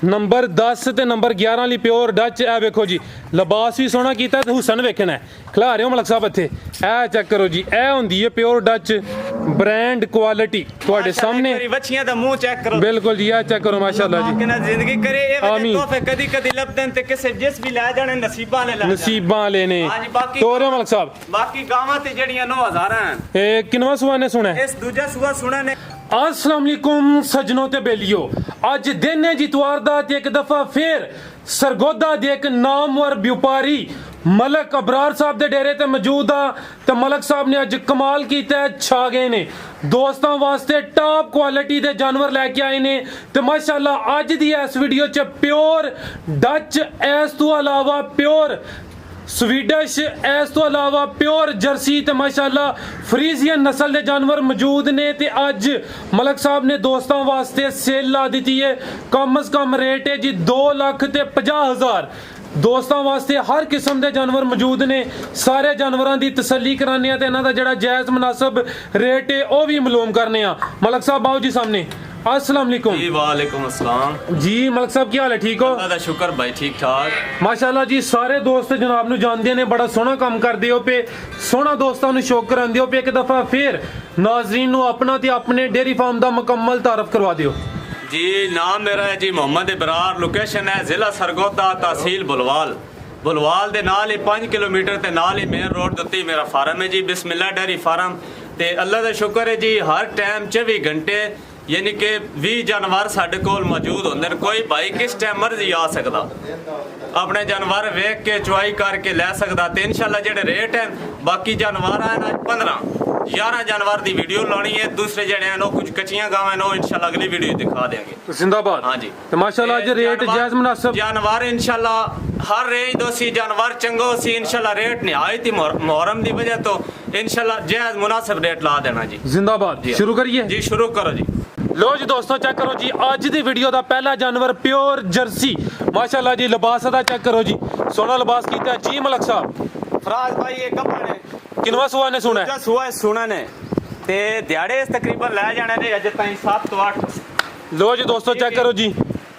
Number 10 ਤੇ number 11 ਵਾਲੀ pure Dutch. ਇਹ ਵੇਖੋ ਜੀ ਲਿਬਾਸ ਵੀ ਸੋਹਣਾ ਕੀਤਾ ਤੇ ਹੁਸਨ ਵੇਖਣਾ ਖਿਲਾ ਰਹੇ ਹੋ ਮਲਕ ਸਾਹਿਬ ਇੱਥੇ। ਇਹ ਚੈੱਕ ਕਰੋ ਜੀ, ਇਹ ਹੁੰਦੀ ਹੈ ਪਿਓਰ ਡੱਚ ਬ੍ਰਾਂਡ ਕੁਆਲਿਟੀ ਤੁਹਾਡੇ ਸਾਹਮਣੇ। ਬੱਚੀਆਂ ਦਾ ਮੂੰਹ ਚੈੱਕ ਕਰੋ। ਬਿਲਕੁਲ ਜੀ, ਇਹ ਚੈੱਕ ਕਰੋ ਮਾਸ਼ਾਅੱਲਾ ਜੀ। ਕਿੰਨਾ ਜ਼ਿੰਦਗੀ ਕਰੇ ਇਹ ਵਾਲੇ ਤੋਹਫੇ ਕਦੀ ਕਦੀ ਲੱਭਦੇ ਨੇ ਤੇ ਕਿਸੇ ਜਿਸ ਵੀ ਲੈ ਜਾਣੇ ਨਸੀਬਾਂ ਨੇ ਲੈ ਜਾਣੇ। ਨਸੀਬਾਂ ਵਾਲੇ ਨੇ ਤੋਰੇ ਮਲਕ ਸਾਹਿਬ। ਬਾਕੀ ਗਾਵਾਂ ਤੇ ਜਿਹੜੀਆਂ 9000 ਹਨ। ਇਹ ਕਿੰਨਵਾਂ ਸੂਆ ਨੇ ਸੁਣਾ? ਇਸ ਦੂਜਾ ਸੂਆ ਸੁਣਾ ਨੇ। अस्सलाम वालेकुम सजनों ते बेलियो, अज दिन है जी इतवार दा ते एक दफा फिर सरगोदा दे एक नामवर व्यापारी मलक अबरार साहब दे डेरे ते मौजूद आ ते मलक साहब ने अज कमाल कीता है, छा गए ने दोस्तों वास्ते टॉप क्वालिटी दे जानवर लेके आए ने ते माशाअल्लाह अज दी इस वीडियो च प्योर डच, इस तो अलावा प्योर स्वीडिश, इस तो अलावा प्योर जर्सी ते माशाअल्लाह फ्रीजियन नस्ल के जानवर मौजूद ने ते अज मलक साहब ने दोस्तों वास्ते सेल ला दी है। कम अज कम रेट है जी 2,50,000। दोस्तों वास्ते हर किस्म के जानवर मौजूद ने। सारे जानवरों की तसल्ली कराने ते इन्हां दा जिहड़ा जायज़ मुनासिब रेट है वह भी मालूम करने। मलक साहब आओ जी सामने। अस्सलाम वालेकुम जी। वालेकुम अस्सलाम जी। मलक साहब क्या हाल है? ठीक हो? अल्लाह दा शुक्र भाई, ठीक ठाक माशाअल्लाह जी। सारे दोस्त जनाब नूं जानदे ने, बड़ा सोहना काम करदे हो पे, सोहना दोस्तां नूं शौक करांदे हो पे। एक दफा फिर नाज़रीन नूं अपना ते अपने डेयरी फार्म दा मुकम्मल तारफ करवा दिओ जी। नाम मेरा है जी मोहम्मद इबरार। लोकेशन है जिला सरगोदा, तहसील बुलवाल। बुलवाल दे नाल ही 5 किलोमीटर ते नाल ही मेन रोड दे उत्ते मेरा फार्म है जी, बिस्मिल्लाह डेयरी फार्म। ते अल्लाह दा शुक्र है जी, हर टाइम 24 घंटे यानी कि 20 जानवर साढ़े कोल मौजूद होंदे ने। कोई भाई किस टाइम मर्जी आ सकदा, अपने जानवर वेख के चुआई करके लै सकदा। ते इंशाल्लाह जेडे रेट हैं बाकी जानवर हैं आज 15-11 जानवर दी वीडियो लानी है। दूसरे जेडे हैं कुछ कच्चियां गावां हैं इंशाल्लाह अगली वीडियो दिखा देंगे। जिंदाबाद। हाँ जी। तो माशाल्लाह आज रेट जायज मुनासिब जानवर इंशाल्लाह हर रेंज दो सी जानवर चंगो सी इंशाल्लाह। रेट निहायत ही मुहर्रम दी वजह तो इंशाल्लाह जायज मुनासिब रेट ला देना जी। जिंदाबाद। शुरू करिए जी। शुरू करो जी। लो जी दोस्तों चेक करो जी, अज दी वीडियो दा पहला जानवर प्योर जर्सी माशाल्लाह जी। लिबास दा चेक करो जी, सोना लिबास कीता जी। मलक साहब फराज भाई ये कपड़ है किनवा सुआ ने सुना है? सुआ सुना ने ते दिहाड़े तकरीबन ले जाने ने अजे ताईं 7 तो 8। लो जी दोस्तों चेक करो जी,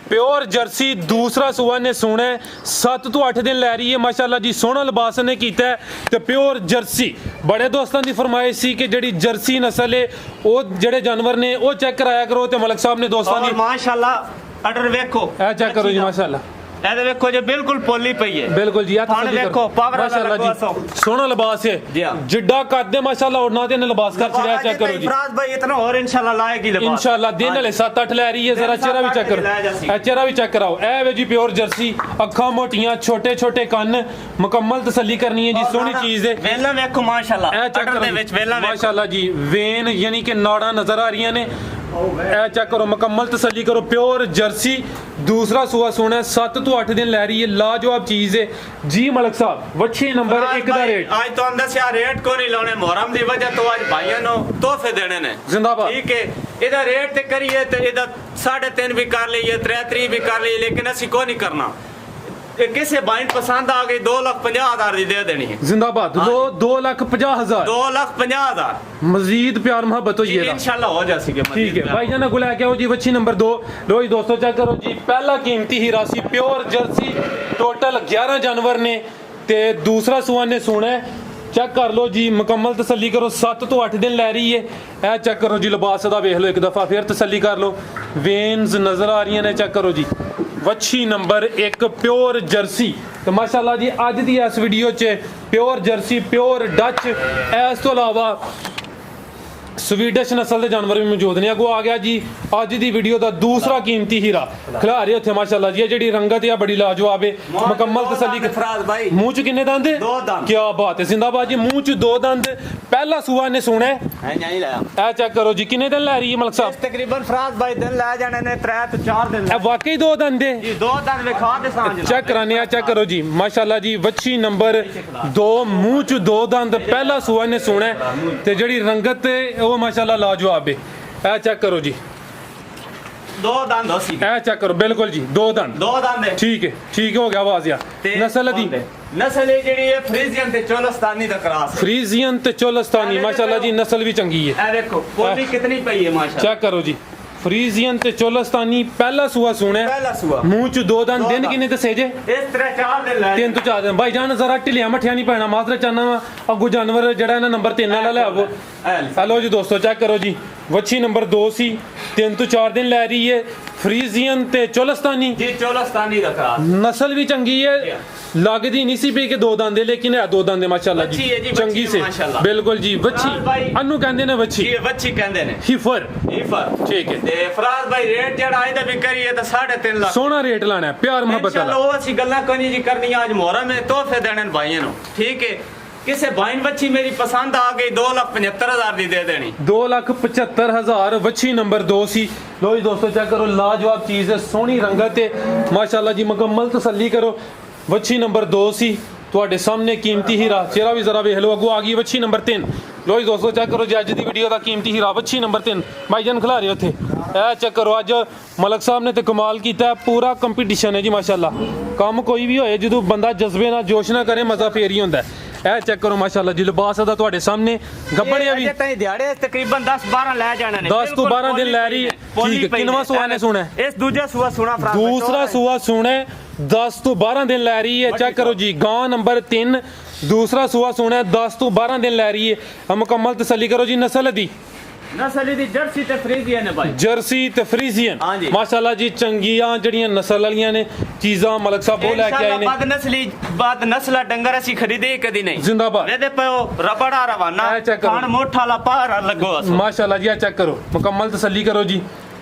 प्योर जर्सी दूसरा सुआ ने सुना है, 7 तो 8 दिन लै रही है माशाल्लाह जी। सोना लिबास ने कीता है ते प्योर जर्सी। बड़े दोस्तों की फरमाइश सी कि जेडी जर्सी नस्ल है वो जेडे जानवर ने वो चेक कराया करो। ते मलक साहब ने दोस्तों की माशाल्लाह अडर वेखो ए चेक करो जी माशाल्लाह। ए देखो जी बिल्कुल पोली पई है। बिल्कुल जी। देखो पावर माशाल्लाह जी, सोना लिबास है जिड्डा कद माशाल्लाह और ना दिन लिबास कर छड़िया। चेक करो जी फराज भाई इतना और इंशाल्लाह लाएगी लिबास इंशाल्लाह। दिन वाले 7-8 ले रही है। जरा चेहरा भी चेक करो, चेहरा भी चेक कराओ। ए वे जी प्योर जर्सी, अखां मोटियां, छोटे छोटे कन्न, मुकम्मल तसल्ली करनी है जी। सोहनी चीज है। वेला देखो माशाल्लाह। ए चेक करो माशाल्लाह जी, वेन यानी कि नाड़ा नजर आ रही ने। ए चेक करो, मुकम्मल तसल्ली करो। प्योर जर्सी दूसरा सुआ सोना है, 7 तो 8 दिन लै रही है। लाजवाब चीज है जी। मलक साहब वच्छी नंबर 1 दा रेट आज तो अंदर से रेट को नहीं लाने मुहर्रम दी वजह तो आज भाइयों नो तोहफे देने ने। जिंदाबाद। ठीक है, इधर रेट ते करिए तो इधर 3.5 भी कर लीजिए, 3 भी कर लीजिए, लेकिन असी को नहीं करना। किसे बाइंड पसंद आ गई 2,50,000 दी दे देनी है। जिंदाबाद। 2,50,000 2,50,000 मजीद प्यार मोहब्बत हो ये इंशाल्लाह हो जासी के। ठीक है भाई जाना को लेके आओ जी वच्छी नंबर 2। लो जी दोस्तों चेक करो जी, पहला कीमती हीरा सी प्योर जर्सी। टोटल 11 जानवर ने ते दूसरा सुआ ने सुना है। चेक कर लो जी, मुकम्मल तसल्ली करो। 7 तो 8 दिन लै रही है। ए चेक करो जी, लिबास दा वेख लो एक दफा फिर तसल्ली कर लो। वेन्स नजर आ रही ने। चेक करो जी, वच्छी नंबर 1 प्योर जर्सी। तो माशाल्लाह जी अज दी इस वीडियो च प्योर जर्सी, प्योर डच, इस तो अलावा स्वीडिश नस्ल के जानवर भी मौजूद ने। अगो आ गया जी अज दी वीडियो का दूसरा कीमती हीरा खिला रहे उत्थे माशाल्लाह जी। जी रंगत है बड़ी लाजवाब है, मुकम्मल तसल्ली। फराज भाई मुंह च किन्ने दंद? 2 दंद। क्या बात है, जिंदाबाद जी। मुंह च 2 दंद। पहला सुआ ने सुना है। ए चेक करो जी, किन्ने दिन लै रही है मलक साहब? तकरीबन फराज भाई दिन लै जाने ने 3 तो 4 दिन। वाकई 2 दंद है जी। 2 दंद विखा दे सां चेक कराने। चेक करो जी माशाल्लाह जी, वच्छी नंबर 2, मुंह च 2 दंद। पहला सुआ ने सुना है ते जेड़ी रंगत है वो माशाल्लाह लाजवाब है। ए चेक करो जी, 2 दंद हो सी। ए चेक करो, बिल्कुल जी 2 दंद। 2 दंद है। ठीक है, ठीक हो गया वाजिया। नस्ल दी नस्ल जेड़ी है फ्रीजियन ते चोलस्तानी दा क्रॉस। फ्रीजियन ते चोलस्तानी माशाल्लाह जी, नस्ल भी चंगी है। ए देखो पोली कितनी पई है माशाल्लाह। चेक करो जी, ਫਰੀਜ਼ੀਅਨ ਤੇ ਚੋਲਸਤਾਨੀ ਪਹਿਲਾ ਸੂਆ ਸੁਣਿਆ ਪਹਿਲਾ ਸੂਆ ਮੂੰਹ ਚ ਦੋ ਦੰਦ ਦਿਨ ਕਿੰਨੇ ਦੱਸੇ ਜੇ ਇਸ ਤਰ੍ਹਾਂ 4 ਦਿਨ ਲੈ ਤਿੰਨ ਤੋਂ ਚਾਰ ਦਿਨ ਭਾਈ ਜਾਨ ਜ਼ਰਾ ਢਿੱਲੀਆਂ ਮੱਠੀਆਂ ਨਹੀਂ ਪੈਣਾ ਮਾਜ਼ਰ ਚਾਹਨਾ ਵਾ ਅੱਗੂ ਜਾਨਵਰ ਜਿਹੜਾ ਇਹਨਾਂ ਨੰਬਰ 3 ਵਾਲਾ ਲੈ ਆਵੋ ਹੈਲੋ ਜੀ ਦੋਸਤੋ ਚੈੱਕ ਕਰੋ ਜੀ ਵੱਛੀ ਨੰਬਰ 2 ਸੀ 3 ਤੋਂ 4 ਦਿਨ ਲੈ ਰਹੀ ਹੈ ਫਰੀਜ਼ੀਅਨ ਤੇ ਚੋਲਸਤਾਨੀ ਜੀ ਚੋਲਸਤਾਨੀ ਦਾ ਕਰਾਰ ਨਸਲ ਵੀ ਚੰਗੀ ਹੈ ਲੱਗਦੀ ਨਹੀਂ ਸੀ ਪਈ ਕਿ ਦੋ ਦੰਦੇ ਲੇਕਿਨ ਹੈ ਦੋ ਦੰਦੇ ਮਾਸ਼ਾਅੱਲਾ ਵੱਛੀ ਹੈ ਜੀ, ਜੀ ਚੰਗੀ ਵੱਛੀ ਸੇ ਮਾਸ਼ਾਅੱਲਾ। ਬਿਲਕੁਲ ਜੀ ਵੱਛੀ ਫਰਾਜ਼ ਭਾਈ। ਅਨੂ ਕਹਿੰਦੇ ਨੇ ਵੱਛੀ ਇਹ ਵੱਛੀ ਕਹਿੰਦੇ ਨੇ ਹੀਫਰ ਈਫਰ ਠੀਕ ਹੈ ਤੇ ਫਰਾਜ਼ ਭਾਈ ਰੇਟ ਜਿਹੜਾ ਇਹਦਾ ਵੀ ਕਰੀਏ ਤਾਂ 3.5 ਲੱਖ ਸੋਹਣਾ ਰੇਟ ਲਾਣਾ ਹੈ, ਪਿਆਰ ਮੁਹੱਬਤ इंशाल्लाह ਵਾਲਾ वो ਅਸੀਂ ਗੱਲਾਂ ਕੋਈ ਜੀ ਕਰਨੀ ਅੱਜ ਮੁਹਰਮ में ਤੋਹਫੇ ਦੇਣੇ ਨੇ ਭਾਈਆਂ ਨੂੰ ਠੀਕ ਹੈ ਕਿਸੇ ਭਾਈ ਨੂੰ ਵੱਛੀ ਮੇਰੀ ਪਸੰਦ ਆ ਗਈ 2,75,000 ਦੀ ਦੇ ਦੇਣੀ 2,75,000 ਵੱਛੀ ਨੰਬਰ 2 ਸੀ ਲੋ ਜੀ ਦੋਸਤੋ ਚੈੱਕ ਕਰੋ ਲਾਜਵਾਬ ਚੀਜ਼ ਹੈ ਸੋਹਣੀ ਰੰਗਤ ਹੈ ਮਾਸ਼ਾਅੱਲਾ ਜੀ ਮੁਕੰਮਲ ਤਸੱਲੀ ਕਰੋ ਵੱਛੀ ਨੰਬਰ 2 ਸੀ ਤੁਹਾਡੇ ਸਾਹਮਣੇ ਕੀਮਤੀ ਹੀਰਾ ਚਿਹਰਾ ਵੀ ਜ਼ਰਾ ਵੇਖ ਲਓ ਅੱਗੋਂ ਆ ਗਈ ਵੱਛੀ ਨੰਬਰ 3 ਲੋ ਜੀ ਦੋਸਤੋ ਚੈੱਕ ਕਰੋ ਜੀ ਅੱਜ ਦੀ ਵੀਡੀਓ ਦਾ ਕੀਮਤੀ ਹੀਰਾ ਵੱਛੀ ਨੰਬਰ 3 ਭਾਈਜਾਨ ਖਿਲਾ ਰਹੇ ਉੱਥੇ ਇਹ ਚੈੱਕ ਕਰੋ ਅੱਜ ਮਲਕ ਸਾਹਿਬ ਨੇ ਤੇ ਕਮਾਲ ਕੀਤਾ ਹੈ, ਪੂਰਾ ਕੰਪੀਟੀਸ਼ਨ ਹੈ ਜੀ ਮਾਸ਼ਾਅੱਲਾ ਕੰਮ ਕੋਈ ਵੀ ਹੋਏ ਜਦੋਂ ਬੰਦਾ ਜਜ਼ਬੇ ਨਾਲ ਜੋਸ਼ ਨਾਲ ਕਰੇ ਮਜ਼ਾ ਫੇਰ ਹੀ ਹੁੰਦਾ ਹੈ। ਇਹ ਚੈੱਕ ਕਰੋ ਮਾਸ਼ਾਅੱਲਾ ਜੀ ਲਿਬਾਸ ਦਾ ਤੁਹਾਡੇ ਸਾਹਮਣੇ ਗੱਬਣਿਆ ਵੀ ਅਜੇ ਦਿਹਾੜੇ ਤਕਰੀਬਨ 10-12 ਲੈ ਜਾਣੇ ਨੇ 10 ਤੋਂ 12 ਦਿਨ ਲੈ ਰਹੀ ਹੈ ਠੀਕ ਹੈ ਕਿੰਨਵਾਂ ਸੂਆ ਨੇ ਸੁਣਾ ਇਸ ਦੂਜਾ ਸੂਆ ਸੁਣਾ ਫਰਾਜ਼ ਦੂਸਰਾ ਸੂਆ ਸੁਣੇ 10 ਤੋਂ 12 ਦਿਨ ਲੈ ਰਹੀ ਹੈ ਚੈੱਕ ਕਰੋ ਜੀ ਗਾਂ ਨੰਬਰ 3 ਦੂਸਰਾ ਸੂਆ ਸੁਣਾ 10 ਤੋਂ 12 ਦਿਨ ਲੈ ਰਹੀ ਹੈ ਮੁਕੰਮਲ ਤਸੱਲੀ ਕਰੋ ਜੀ ਨਸਲ ਦੀ ਨਸਲ ਦੀ ਜਰਸੀ ਤੇ ਫਰੀਜ਼ੀਅਨ ਹੈ ਭਾਈ ਜਰਸੀ ਤੇ ਫਰੀਜ਼ੀਅਨ ਹਾਂਜੀ। ਮਾਸ਼ਾਅੱਲਾ ਜੀ ਚੰਗੀਆਂ ਜਿਹੜੀਆਂ ਨਸਲ ਵਾਲੀਆਂ ਨੇ ਚੀਜ਼ਾਂ ਮਲਕ ਸਾਹਿਬ ਉਹ ਲੈ ਕੇ ਆਏ ਨੇ ਬਦ ਨਸਲਾ ਡੰਗਰ ਅਸੀਂ ਖਰੀਦੇ ਕਦੀ ਨਹੀਂ ਜ਼ਿੰਦਾਬਾਦ ਇਹਦੇ ਪਿਓ ਰਬੜਾ ਰਵਾਨਾ ਇਹ check ਕਰੋ। ਖਾਣ ਮੋਠਾ ਵਾਲਾ ਪਾਰਾ ਲੱਗੋ ਅਸੋ ਮਾਸ਼ਾਅੱਲਾ ਜੀ ਆ ਚੈੱਕ ਕਰੋ ਮੁਕੰਮਲ ਤਸੱਲੀ ਕਰੋ ਜੀ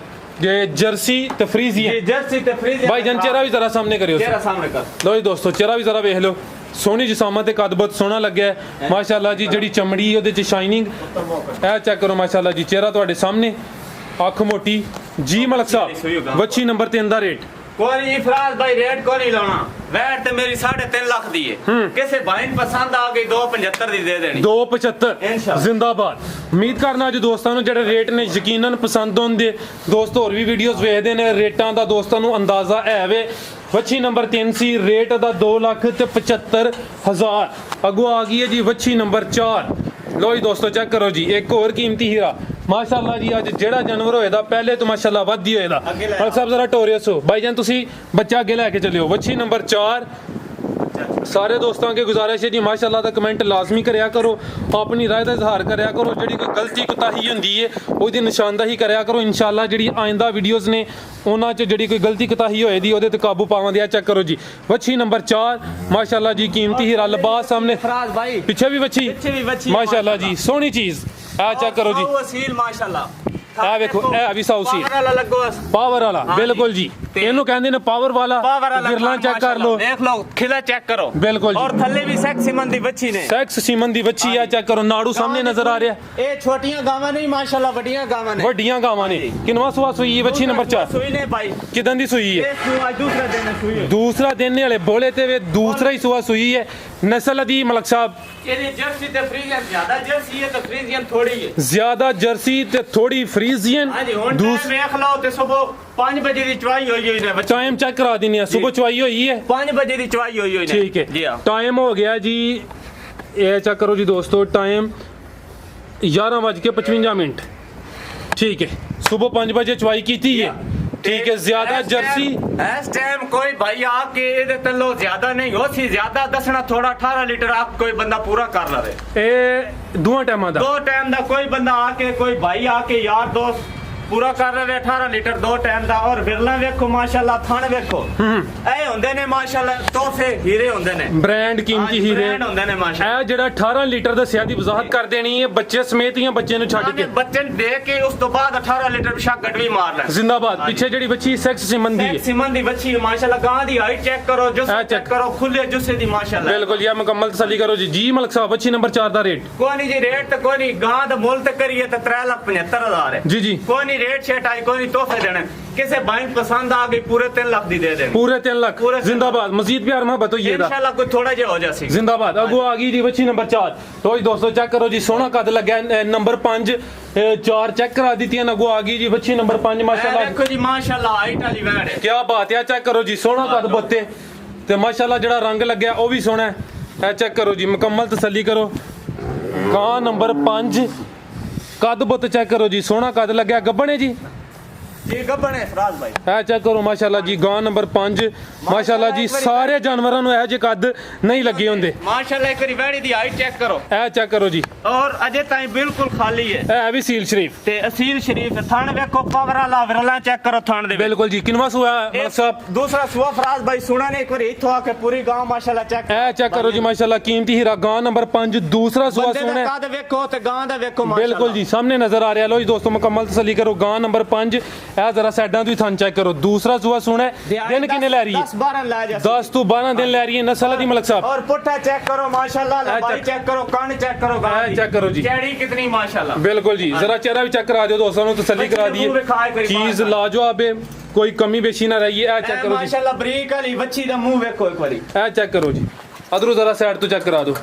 ਜੇ ਜਰਸੀ ਤੇ ਫਰੀਜ਼ੀਅਨ ਇਹ ਜਰਸੀ ਤੇ ਫਰੀਜ਼ੀਅਨ ਭਾਈ ਜਨ ਚਿਹਰਾ ਵੀ ਜ਼ਰਾ ਸਾਹਮਣੇ ਕਰਿਓ ਤੇਰਾ ਸਾਹਮਣੇ ਕਰ ਲੋ ਜੀ ਦੋਸਤੋ ਚਿਹਰਾ ਵੀ ਜ਼ਰਾ ਵੇਖ ਲਓ ਸੋਹਣੀ ਜਿਸਾਮਤ ਤੇ ਕੱਦ ਬਹੁਤ ਸੋਹਣਾ ਲੱਗਿਆ ਹੈ। ਮਾਸ਼ਾਅੱਲਾ ਜੀ ਜਿਹੜੀ ਚਮੜੀ ਉਹਦੇ ਚ ਸ਼ਾਈਨਿੰਗ ਇਹ ਚੈੱਕ ਕਰੋ ਮਾਸ਼ਾਅੱਲਾ ਜੀ ਚਿਹਰਾ ਤੁਹਾਡੇ ਸਾਹਮਣੇ ਅੱਖ ਮੋਟੀ ਜੀ ਮਲਕ ਸਾਹਿਬ ਵੱਛੀ ਨੰਬਰ 3 ਦਾ ਰੇਟ ਕੋਈ ਫਰਾਜ਼ ਭਾਈ ਰੇਟ ਕੋਈ ਨਹੀਂ ਲਾਉਣਾ ਵੈਟ ਤੇ ਮੇਰੀ 3.5 ਲੱਖ ਦੀ ਹੈ ਕਿਸੇ ਭਾਈ ਨੂੰ ਪਸੰਦ ਆ ਗਈ 2.75 ਦੀ ਦੇ ਦੇਣੀ 275 ਇੰਸ਼ਾਅੱਲਾ। ਜ਼ਿੰਦਾਬਾਦ ਉਮੀਦ ਕਰਨਾ ਅੱਜ ਦੋਸਤਾਂ ਨੂੰ ਜਿਹੜੇ ਰੇਟ ਨੇ ਯਕੀਨਨ ਪਸੰਦ ਹੁੰਦੇ ਦੋਸਤ ਹੋਰ ਵੀ ਵੀਡੀਓਜ਼ ਵੇਖਦੇ ਨੇ ਰੇਟਾਂ ਦਾ ਦੋਸਤਾਂ ਨੂੰ ਅੰਦਾਜ਼ਾ ਹੈ ਵੇ ਵੱਛੀ ਨੰਬਰ 3 ਸੀ ਰੇਟ ਦਾ 2,75,000 ਅੱਗੋਂ ਆ ਗਈ ਹੈ ਜੀ ਵੱਛੀ ਨੰਬਰ 4 ਲੋ ਜੀ ਦੋਸਤੋ ਚੈੱਕ ਕਰੋ ਜੀ ਇੱਕ ਹੋਰ ਕੀਮਤੀ ਹੀਰਾ ਮਾਸ਼ਾਅੱਲਾ ਜੀ ਅੱਜ ਜਿਹੜਾ ਜਾਨਵਰ ਹੋਏਦਾ ਪਹਿਲੇ ਤੋਂ ਮਾਸ਼ਾਅੱਲਾ ਵੱਧ ਹੀ ਹੋਏਦਾ ਮਲਕ ਸਾਹਿਬ ਜ਼ਰਾ ਟੋਰੀਅਸ ਹੋ ਭਾਈ ਜਾਨ ਤੁਸੀਂ ਬੱਚਾ ਅੱਗੇ ਲੈ ਕੇ ਚੱਲਿਓ ਵੱਛੀ ਨੰਬਰ 4 ਸਾਰੇ ਦੋਸਤਾਂ ਅੱਗੇ ਗੁਜ਼ਾਰਿਸ਼ ਹੈ ਜੀ ਮਾਸ਼ਾਅੱਲਾ ਦਾ ਕਮੈਂਟ ਲਾਜ਼ਮੀ ਕਰਿਆ ਕਰੋ ਆਪਣੀ ਰਾਏ ਦਾ ਇਜ਼ਹਾਰ ਕਰਿਆ ਕਰੋ ਜਿਹੜੀ ਕੋਈ ਗਲਤੀ ਕੁਤਾਹੀ ਹੁੰਦੀ ਹੈ ਉਹਦੀ ਨਿਸ਼ਾਨਦਾਹੀ ਕਰਿਆ ਕਰੋ ਇਨਸ਼ਾਅੱਲਾ ਜਿਹੜੀ ਆਇੰਦਾ ਵੀਡੀਓਜ਼ ਨੇ ਉਹਨਾਂ 'ਚ ਜਿਹੜੀ ਕੋਈ ਗਲਤੀ ਕੁਤਾਹੀ ਹੋਏਦੀ ਉਹਦੇ ਤੇ ਕਾਬੂ ਪਾਵਾਂਗੇ ਆ ਚੈੱਕ ਕਰੋ ਜੀ ਵੱਛੀ ਨੰਬਰ 4 ਮਾਸ਼ਾਅੱਲਾ ਜੀ ਕੀਮਤੀ ਹੀਰਾ ਲਿਬਾਸ ਸਾਹਮਣੇ ਫਰਾਜ਼ ਭਾਈ ਪਿੱਛੇ ਵੀ ਵੱਛੀ ਮਾਸ਼ਾਅੱਲਾ ਜੀ ਸੋਹਣੀ ਚੀਜ਼ ਆ ਚੈੱਕ ਕਰੋ ਜੀ ਵਸੀਲ ਮਾਸ਼ਾਅੱਲਾ ਆ ਵੇਖੋ ਇਹ ਵੀ ਸਾਊ ਸੀ ਵਾਲਾ ਲੱਗੋ ਪਾਵਰ ਵਾਲਾ ਬਿਲਕੁਲ ਜੀ ਇਹਨੂੰ ਕਹਿੰਦੇ ਨੇ ਪਾਵਰ ਵਾਲਾ ਗਿਰਲਾਂ ਚੈੱਕ ਕਰ ਲਓ ਦੇਖ ਲਓ ਖਿਲਾ ਚੈੱਕ ਕਰੋ ਬਿਲकुल ਔਰ ਥੱਲੇ ਵੀ ਸੈਕਸ ਸੀਮਨ ਦੀ ਬੱਚੀ ਨੇ ਸੈਕਸ ਸੀਮਨ ਦੀ ਬੱਚੀ ਆ ਚੈੱਕ ਕਰੋ ਨਾੜੂ ਸਾਹਮਣੇ ਨਜ਼ਰ ਆ ਰਿਹਾ ਇਹ ਛੋਟੀਆਂ ਗਾਵਾਂ ਨਹੀਂ ਮਾਸ਼ਾਅੱਲਾ ਵੱਡੀਆਂ ਗਾਵਾਂ ਨੇ ਵੱਡੀਆਂ ਗਾਵਾਂ ਨੇ ਕਿੰਨਵਾਂ ਸੂਆ ਸੂਈ ਹੈ ਬੱਚੀ ਨੰਬਰ 4 ਸੂਈ ਨੇ ਭਾਈ ਕਿਦਾਂ ਦੀ ਸੂਈ ਹੈ ਇਹ ਸੂਆ ਦੂਸਰਾ ਦਿਨ ਹੈ ਸੂਈ ਦੂਸਰਾ ਦਿਨ ਵਾਲੇ ਬੋਲੇ ਤੇ ਵੇ ਦੂਸਰਾ ਹੀ ਸੂਆ ਸੂਈ ਹੈ ਨਸਲ ਦੀ ਮਲਕ ਸਾਹਿਬ ਇਹਦੀ ਜਰਸੀ ਤੇ ਫਰੀਜ਼ੀਅਨ ਜ਼ਿਆਦਾ ਜਰਸੀ ਹੈ ਤੇ ਫਰੀਜ਼ੀਅਨ ਥੋੜੀ ਹੈ ਜ਼ਿਆਦਾ ਜਰਸੀ ਤੇ ਥੋੜੀ ਫਰੀਜ਼ੀਅਨ ਹਾਂਜੀ ਹੁਣ ਟਾਈਮ ਵੇਖ ਲਓ ਤੇ ਸਵੇਰ 5 ਵਜੇ ਦੀ ਚਵਾਈ ਹੋਈ ਹੋਈ ਨੇ ਟਾਈਮ ਚੈੱਕ ਕਰਾ ਦਿੰਨੇ ਆ ਸਵੇਰ ਚਵਾਈ ਹੋਈ ਹੈ 5 ਵਜੇ ਦੀ ਚਵਾਈ ਹੋਈ ਹੋਈ ਨੇ ਠੀਕ ਹੈ ਜੀ ਹਾਂ ਟਾਈਮ ਹੋ ਗਿਆ ਜੀ ਇਹ ਚੈੱਕ ਕਰੋ ਜੀ ਦੋਸਤੋ ਟਾਈਮ 11:55 ਠੀਕ ਹੈ ਸਵੇਰ 5 ਵਜੇ ਚਵਾਈ ਕੀਤੀ ਹੈ ठीक है ज्यादा जर्सी इस टाइम कोई भाई आके ਇਹਦੇ ਤੱਲੋਂ ਜ਼ਿਆਦਾ ਨਹੀਂ ਹੋ ਸੀ ਜ਼ਿਆਦਾ ਦੱਸਣਾ ਥੋੜਾ 18 ਲੀਟਰ ਆਪ ਕੋਈ ਬੰਦਾ ਪੂਰਾ ਕਰ ਲਵੇ ਇਹ ਦੋਹਾਂ ਟਾਈਮਾਂ ਦਾ ਦੋ ਟਾਈਮ ਦਾ ਕੋਈ ਬੰਦਾ ਆਕੇ ਕੋਈ ਭਾਈ ਆਕੇ ਯਾਰ ਦੋਸਤ ਪੂਰਾ ਕਰ ਲਵੇ 18 ਲੀਟਰ ਦੋ ਟਾਈਮ ਦਾ ਔਰ ਵਿਰਲਾ ਵੇਖੋ ਮਾਸ਼ਾਅੱਲਾ ਥਣ ਵੇਖੋ ਇਹ ਹੁੰਦੇ ਨੇ ਮਾਸ਼ਾਅੱਲਾ ਤੋਹਫੇ ਹੀਰੇ ਹੁੰਦੇ ਨੇ ਬ੍ਰਾਂਡ ਕੀਮਤੀ ਹੀਰੇ ਬ੍ਰਾਂਡ ਹੁੰਦੇ ਨੇ ਮਾਸ਼ਾਅੱਲਾ ਇਹ ਜਿਹੜਾ 18 ਲੀਟਰ ਦਾ ਸਿਆਦੀ ਵਜ਼ਾਹਤ ਕਰ ਦੇਣੀ ਹੈ ਬੱਚੇ ਸਮੇਤ ਜਾਂ ਬੱਚੇ ਨੂੰ ਛੱਡ ਕੇ ਬੱਚੇ ਨੂੰ ਦੇ ਕੇ ਉਸ ਤੋਂ ਬਾਅਦ 18 ਲੀਟਰ ਸ਼ੱਕਟ ਵੀ ਮਾਰ ਲੈ ਜ਼ਿੰਦਾਬਾਦ ਪਿੱਛੇ ਜਿਹੜੀ ਬੱਚੀ ਸੈਕਸ ਸਿਮਨ ਦੀ ਹੈ ਸਿਮਨ ਦੀ ਬੱਚੀ ਮਾਸ਼ਾਅੱਲਾ ਗਾਂ ਦੀ ਹਾਈਟ ਚੈੱਕ ਕਰੋ ਜੋ ਚੈੱਕ ਕਰੋ ਖੁੱਲੇ ਜੁੱਸੇ ਦੀ ਮਾਸ਼ਾਅੱਲਾ ਬਿਲਕੁਲ ਇਹ ਮੁਕੰਮਲ ਤਸੱਲੀ ਕਰੋ ਜੀ ਮਲਕ ਸਾਹਿਬ ਬੱਚੀ ਨੰਬਰ 4 ਦਾ ਰੇਟ ਕੋਈ ਨਹੀਂ ਜੀ ਰੇਟ ਤੇ ਕੋਈ ਨਹੀਂ ਗਾਂ ਦਾ ਮੁੱਲ ਤੇ ਕਰੀਏ ਤਾਂ 3,75,000 ਹੈ ਜੀ ਕੋਈ ਨਹੀਂ ਰੇਟ ਛੇਟ ਆਈ ਕੋਈ ਨਹੀਂ ਤੋਹਫੇ ਦੇਣੇ ਕਿਸੇ भाई पसंद आ गई पूरे 3 लाख दी दे दे पूरे 3 लाख जिंदाबाद मजीद प्यार मोहब्बत होइए इंशाल्लाह कोई थोड़ा जिहा हो जासी जिंदाबाद अगो आ गई जी बच्ची नंबर 4 तो जी दोस्तों चेक करो जी सोना कद लगा नंबर 5 4 चेक करा दी थी अगो आ गई जी बच्ची नंबर 5 माशाल्लाह देखो जी माशाल्लाह हाइट वाली वैड़ है क्या बात है चेक करो जी सोना कद बत्ते ते माशाल्लाह जेड़ा रंग लग्या ओ भी सोना है ए चेक करो जी मुकम्मल तसल्ली करो गां नंबर 5 कद बुत चेक करो जी सोना कद लग्या गब्बन है जी ਜੀ ਗੱਬਣ ਹੈ ਫਰਾਜ਼ ਭਾਈ। ਇਹ ਚੈੱਕ ਕਰੋ ਮਾਸ਼ਾਅੱਲਾ ਜੀ ਗਾਂ ਨੰਬਰ 5 ਮਾਸ਼ਾਅੱਲਾ ਜੀ ਸਾਰੇ ਜਾਨਵਰਾਂ ਨੂੰ ਇਹੋ ਜਿਹੇ ਕੱਦ ਨਹੀਂ ਲੱਗੇ ਹੁੰਦੇ ਮਾਸ਼ਾਅੱਲਾ ਇੱਕ ਵਾਰੀ ਵੈੜੀ ਦੀ ਹਾਈਟ ਚੈੱਕ ਕਰੋ। ਇਹ ਚੈੱਕ ਕਰੋ ਜੀ ਔਰ ਅਜੇ ਤਾਈਂ ਬਿਲਕੁਲ ਖਾਲੀ ਹੈ। ਇਹ ਵੀ ਸੀਲ ਸ਼ਰੀਫ ਤੇ ਅਸੀਲ ਸ਼ਰੀਫ ਹੈ। ਥਣ ਵੇਖੋ ਪਾਵਰ ਵਾਲਾ ਵਿਰਲਾ ਚੈੱਕ ਕਰੋ ਥਣ ਦੇ ਵਿੱਚ। ਬਿਲਕੁਲ ਜੀ ਕਿਨਵਾ ਸੂਆ ਮਲਕ ਸਾਹਿਬ ਦੂਸਰਾ ਸੂਆ ਫਰਾਜ਼ ਭਾਈ ਸੁਣਾ ਨੇ ਇੱਕ ਵਾਰੀ ਇੱਥੋਂ ਆ ਕੇ ਪੂਰੀ ਗਾਂ ਮਾਸ਼ਾਅੱਲਾ ਚੈੱਕ ਇਹ ਚੈੱਕ ਕਰੋ ਜੀ ਮਾਸ਼ਾਅੱਲਾ ਕੀਮਤੀ ਹੀਰਾ ਗਾਂ ਨੰਬਰ 5 ਦੂਸਰਾ ਸੂਆ ਬੰਦੇ ਸੋਹਣਾ ਦਾ ਕੱਦ ਵੇਖੋ ਤੇ ਗਾਂ ਦਾ ਵੇਖੋ ਮਾਸ਼ਾਅੱਲਾ। ਬਿਲਕੁਲ ਜੀ ਸਾਹਮਣੇ ਨਜ਼ਰ ਆ ਰਿਹਾ ਲੋ ਜੀ ਦੋਸਤੋ ਮੁਕੰਮਲ ਤਸੱਲੀ ਕਰੋ ਗਾਂ ਨੰਬਰ 5 ਇਹ ਜ਼ਰਾ ਸਾਈਡਾਂ ਤੋਂ ਹੀ ਥਣ ਚੈੱਕ ਕਰੋ ਦੂਸਰਾ ਸੂਆ ਸੋਹਣਾ ਦਿਨ ਕਿੰਨੇ ਲੈ ਰਹੀ ਹੈ 10-12 ਲੈ ਜਾ 10 ਤੋਂ 12 ਦਿਨ ਲੈ ਰਹੀ ਹੈ ਨਸਲ ਦੀ ਮਲਕ ਸਾਹਿਬ और पुट्ठा चेक करो माशाल्लाह लंबाई चेक करो कान चेक करो गां दी चेक करो जी चैड़ी कितनी माशाल्लाह। बिल्कुल जी जरा चेहरा भी चेक करा दो दोस्तों को तसल्ली करा दिए चीज लाजवाब है कोई कमी बेशी ना रही है चेक करो जी माशाल्लाह बरीक वाली बच्ची दा मुंह देखो एक बारी चेक करो जी अदरू जरा साइड तो चेक करा दो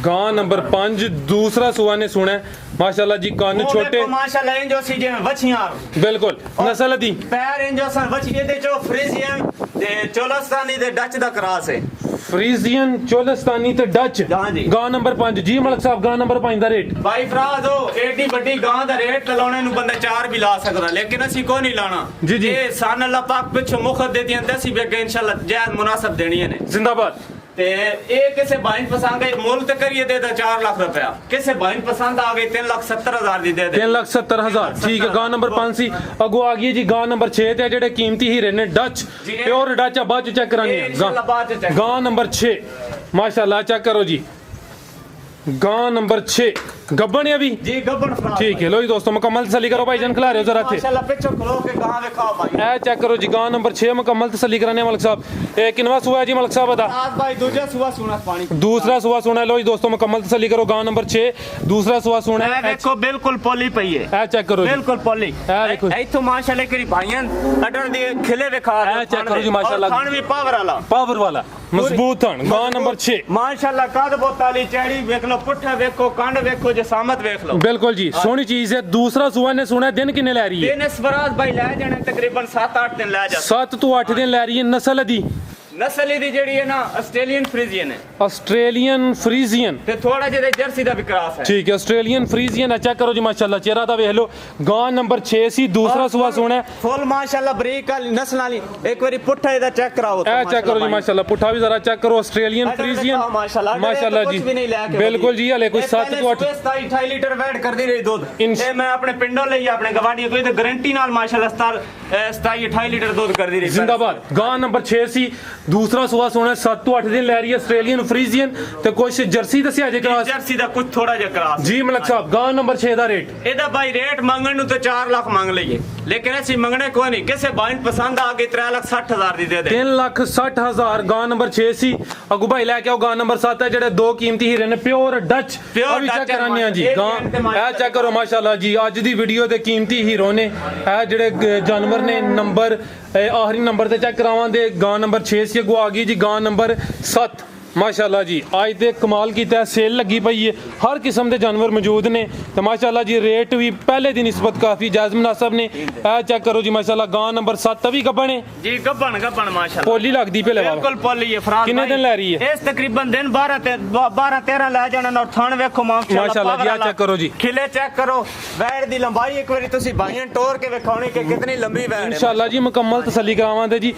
गां नंबर 5 दूसरा सुआ ने सुना माशाल्लाह जी कान छोटे माशाल्लाह इंजो सी जिवें बच्चियां बिल्कुल नस्ल दी पैर इंजो सन बच्ची दे चो फ्रीजियन ते चोलस्तानी ते डच दा क्रॉस है फ्रीजियन चोलस्तानी ते डच गां नंबर 5 जी मलक साहब गां नंबर 5 दा रेट भाई फराज हो एडी बड़ी गां दा रेट लाने नु बंदा 4 भी ला सकदा लेकिन असी को नहीं लाना जी जी ये सान अल्लाह पाक पिछो मुखत देती हैं दसी बेगे इंशाल्लाह जायज मुनासिब देनी है ने जिंदाबाद ते ये किसे भाई पसंद है मोल ते करिए दे 4 लाख रुपया किसे भाई पसंद आ गई 3,70,000 दी दे 3,70,000 ठीक है गां नंबर 5 सी अगो आ गई जी गां नंबर 6 ते जेडे कीमती हीरे ने डच प्योर डच बाद चेक करानी है गां नंबर 6 माशाल्लाह चेक करो जी गां नंबर 6 गब्बन है अभी जी गब्बन ठीक है लो जी दोस्तों मुकम्मल तसल्ली करो भाईजान खिला रहे हो जरा थे माशाल्लाह पिछो खलो के गां दिखाओ भाई ए चेक करो जी गां नंबर 6 मुकम्मल तसल्ली कराने मलक साहब ए किनवा सुआ है जी मलक साहब बता आज भाई दूसरा सुआ सुना पानी दूसरा सुआ सुना लो जी दोस्तों मुकम्मल तसल्ली करो गां नंबर 6 दूसरा सुआ सुना है देखो बिल्कुल पोली पई है ए चेक करो बिल्कुल पोली ए देखो इथों माशाल्लाह करी भाईयां अडर दी खिले दिखा ए चेक करो जी माशाल्लाह खान भी पावर वाला मजबूत थन गां नंबर 6 माशाल्लाह कद बोताली चैड़ी देख लो पुट्ठा देखो कांड देखो जसामत देख लो बिल्कुल जी सोनी चीज है दूसरा सुआ ने सुना दिन किन्ने ले रही है दिन स्वराज भाई ले जाने तकरीबन 7-8 दिन ले जा 7 तो 8 दिन ले रही है नस्ल दी नस्ल दी जेडी है ना ऑस्ट्रेलियन फ्रीजियन है ऑस्ट्रेलियन फ्रीजियन ते थोड़ा जेदे जर्सी दा भी क्रॉस है ठीक है ऑस्ट्रेलियन फ्रीजियन है चेक करो जी माशाल्लाह चेहरा दा देख लो गां नंबर 6 सी दूसरा सुआ सुना फुल माशाल्लाह बरीक वाली नस्ल वाली एक बारी पुट्ठा इदा चेक कराओ ए चेक करो जी माशाल्लाह पुट्ठा भी जरा चेक करो ऑस्ट्रेलियन फ्रीजियन माशाल्लाह जी बिल्कुल जी हले कोई 7 तो 8 28 लीटर वेट कर दी रही दूध ए मैं अपने पिंडों ले अपने गवांडी कोई तो गारंटी नाल माशाल्लाह 27-28 लीटर दूध कर दी रही जिंदाबाद गां नंबर 6 सी दूसरा सुआ सोना 7 तो 8 दिन ले रही है ऑस्ट्रेलियन फ्रीजियन ते कुछ जर्सी दसिया जे क्रॉस जर्सी दा कुछ थोड़ा जे क्रॉस जी मलक साहब गां नंबर 6 दा रेट एदा भाई रेट मांगण नु तो 4 लाख मांग लईए लेकिन ऐसी मंगने कोई नहीं किसे बाइन पसंद आ गई 3,60,000 दी दे 3,60,000 गां नंबर 6 सी अगू भाई लेके आओ गां नंबर 7 है जेडे दो कीमती हीरे ने प्योर डच अभी चेक कराने हैं जी गां ए चेक करो माशाल्लाह जी आज दी वीडियो ते कीमती हीरो ने ए जेडे जानवर ने नंबर आखिरी नंबर ते चेक करावां दे गां नंबर 6 सी अगू आ गई जी गां नंबर 7 माशाल्लाह जी आज ते कमाल कीता सेल लगी पई है हर किस्म के जानवर मौजूद ने तो माशाल्लाह जी रेट भी पहले दी निस्बत काफी जायज मुनासिब ने ए चेक करो जी माशाल्लाह गां नंबर 7 भी गब्बन है जी गब्बन माशाल्लाह पोली लगदी पे बिल्कुल पोली है फराज कितने दिन ले रही है इस तकरीबन दिन 12-13 ले जाने और थन देखो माशाल्लाह जी चेक करो जी खिले चेक करो वैड़ दी लंबाई एक बारी तुसी भाईयां टोर के दिखाओनी कि कितनी लंबी वैड़ है इंशाल्लाह जी मुकम्मल तसल्ली करावांदे जी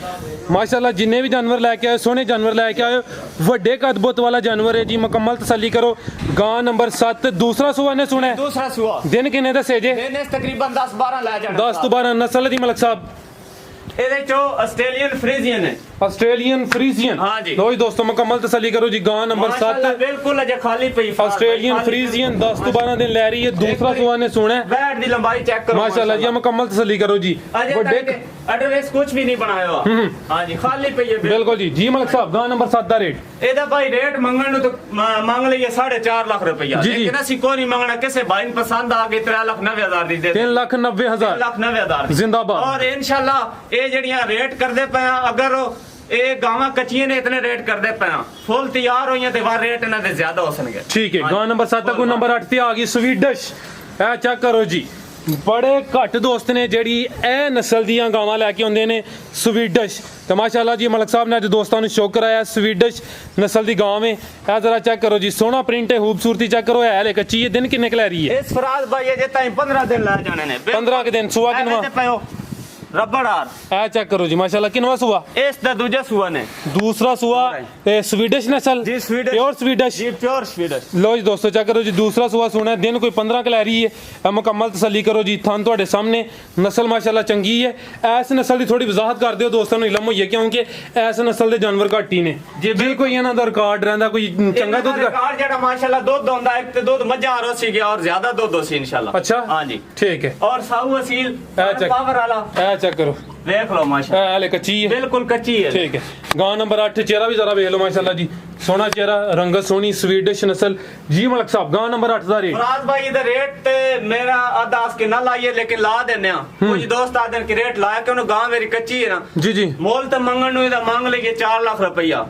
माशाल्लाह जिन्ने भी जानवर लेके आए सोहने जानवर लेके आए वड्डे कदबुत वाला जानवर है जी मुकम्मल तसल्ली करो गां नंबर 7 दूसरा सुआ ने सुना दूसरा सुआ दिन किन्ने दसे जे दिन इस तकरीबन 10-12 ले जाने 10 तो 12 नस्ल दी मलक साहब ਇਹਦੇ ਚੋ ਆਸਟ੍ਰੇਲੀਅਨ ਫਰੀਜ਼ੀਅਨ ਹੈ ऑस्ट्रेलियन फ्रीजियन हाँ जी लो जी दोस्तों मुकम्मल तसल्ली करो जी गां नंबर 7 बिल्कुल अजे खाली पई ऑस्ट्रेलियन फ्रीजियन 10 तो 12 दिन ले रही है दूसरा सुआ ने सुना बैठ दी लंबाई चेक करो माशाल्लाह जी मुकम्मल तसल्ली करो जी बड़े एड्रेस कुछ भी नहीं बनाया हुआ हां जी खाली पई है बिल्कुल जी जी मलक साहब गां नंबर 7 दा रेट ਇਹਦਾ ਭਾਈ ਰੇਟ ਮੰਗਣ ਨੂੰ ਤਾਂ ਮੰਗ ਲਈਏ 4.5 ਲੱਖ ਰੁਪਇਆ ਲੇਕਿਨ ਅਸੀਂ ਕੋਈ ਨਹੀਂ ਮੰਗਣਾ ਕਿਸੇ ਭਾਈ ਨੂੰ ਪਸੰਦ ਆ ਗਈ 3,90,000 ਦੀ ਦੇ 3,90,000 3,90,000 जिंदाबाद और इंशाल्लाह ये जड़ियां रेट करदे पे अगर ये गावां कच्चियां ने इतने रेट करदे पे फुल तैयार होइयां ते वार रेट इन्हां दे ज्यादा हो सनगे ठीक है गां नंबर 7 को नंबर 8 ते आ गई स्वीडिश ए चेक करो जी ਬੜੇ ਘੱਟ ਦੋਸਤ ਨੇ ਜਿਹੜੀ ਇਹ ਨਸਲ ਦੀਆਂ ਗਾਵਾਂ ਲੈ ਕੇ ਆਉਂਦੇ ਨੇ ਸਵੀਡਿਸ਼ ਤੇ ਮਾਸ਼ਾਅੱਲਾ ਜੀ ਮਲਕ ਸਾਹਿਬ ਨੇ ਅੱਜ ਦੋਸਤਾਂ ਨੂੰ ਸ਼ੌਕ ਕਰਾਇਆ ਸਵੀਡਿਸ਼ ਨਸਲ ਦੀ ਗਾਂ ਹੈ ਇਹ ਜ਼ਰਾ ਚੈੱਕ ਕਰੋ ਜੀ ਸੋਹਣਾ ਪ੍ਰਿੰਟ ਹੈ ਖੂਬਸੂਰਤੀ ਚੈੱਕ ਕਰੋ ਹੈ ਹਲੇ ਕੱਚੀ ਹੈ ਦਿਨ ਕਿੰਨੇ ਕੁ ਲੈ ਰਹੀ ਹੈ ਇਸ ਫਰਾਜ਼ ਭਾਈ ਜੇ ਤਾਈਂ 15 ਦਿਨ ਲੈ ਜਾਣੇ ਨੇ 15 ਕੇ ਦਿਨ ਸੁਆ ਕਿਨਵਾ ਪਇਓ ਰਬੜਾਰ ਇਹ ਚੈੱਕ ਕਰੋ ਜੀ ਮਾਸ਼ਾਅੱਲਾ ਕਿਨਵਾ ਸੁਆ ਇਸ ਦਾ ਦੂਜਾ ਸੂਆ ਨੇ दूसरा सुआ स्वीडिश नस्ल जी स्वीडिश प्योर स्वीडिश जी प्योर स्वीडिश लो जी दोस्तों चेक करो जी दूसरा सुआ सुना है दिन कोई 15 क लै रही है मुकम्मल तसल्ली करो जी थान तुहाडे सामने नस्ल माशाल्लाह चंगी है इस नस्ल की थोड़ी वजाहत कर दिओ दोस्तों नूं इलम होइए क्योंकि इस नस्ल दे जानवर घट ही ने जी बिल्कुल इन्हां दा रिकॉर्ड रहिंदा कोई चंगा दुੱਧ रिकॉर्ड जेड़ा माशाल्लाह दुੱਧ ਹੁੰਦਾ ਇੱਕ ਤੇ ਦੁੱਧ ਮੱਝਾਂ ਰੋਸੀ ਗਿਆ और ज्यादा दुੱਧ ਹੋਸੀ इंशाल्लाह अच्छा हां जी ठीक है और साहू असील पावर वाला चेक करो देख लो माशाल्लाह हले कच्ची है बिल्कुल कच्ची है ठीक है गां नंबर 8 चेहरा भी जरा देख लो माशाल्लाह जी सोहना चेहरा रंगत सोहनी स्वीडिश नस्ल जी मलक साहब गां नंबर 8 दा रेट फराज भाई इधर रेट ते मेरा आधा के ना लाइए लेकिन ला देने कुछ दोस्त आते कि रेट लाया कि उन्होंने गां मेरी कच्ची है ना जी जी मोल तो मंगन नु मांग लेंगे 4 लाख रुपया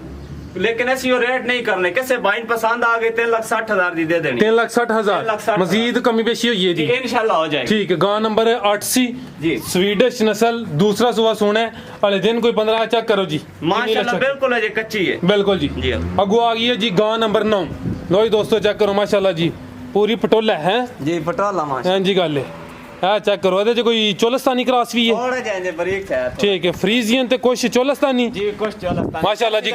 लेकिन ऐसी वो रेट नहीं करने कैसे बाइन पसंद आ गई 3,60,000 दी दे देनी 3,60,000 मजीद कमी पेशी हुई है जी इंशाल्लाह हो जाएगी ठीक है गां नंबर 8 सी जी स्वीडिश नस्ल दूसरा सुबह सोना है वाले दिन कोई 15 चेक करो जी माशाल्लाह बिल्कुल है जी कच्ची है बिल्कुल जी जी अगू आ गई है जी गां नंबर 9 लो जी दोस्तों चेक करो माशाल्लाह जी पूरी पटोला है जी पटोला माशाल्लाह जी गल है चेक करो ਇਹਦੇ ਚ ਕੋਈ ਚੋਲਸਤਾਨੀ ਕ੍ਰਾਸ ਵੀ ਹੈ ਥੋੜਾ ਜਿਹਾ ਬਰੀਕ ਹੈ ਠੀਕ ਹੈ ਫਰੀਜ਼ੀਅਨ ਤੇ ਕੁਝ ਚੋਲਸਤਾਨੀ ਜੀ ਕੁਝ ਚੋਲਸਤਾਨੀ ਮਾਸ਼ਾਅੱਲਾ ਜੀ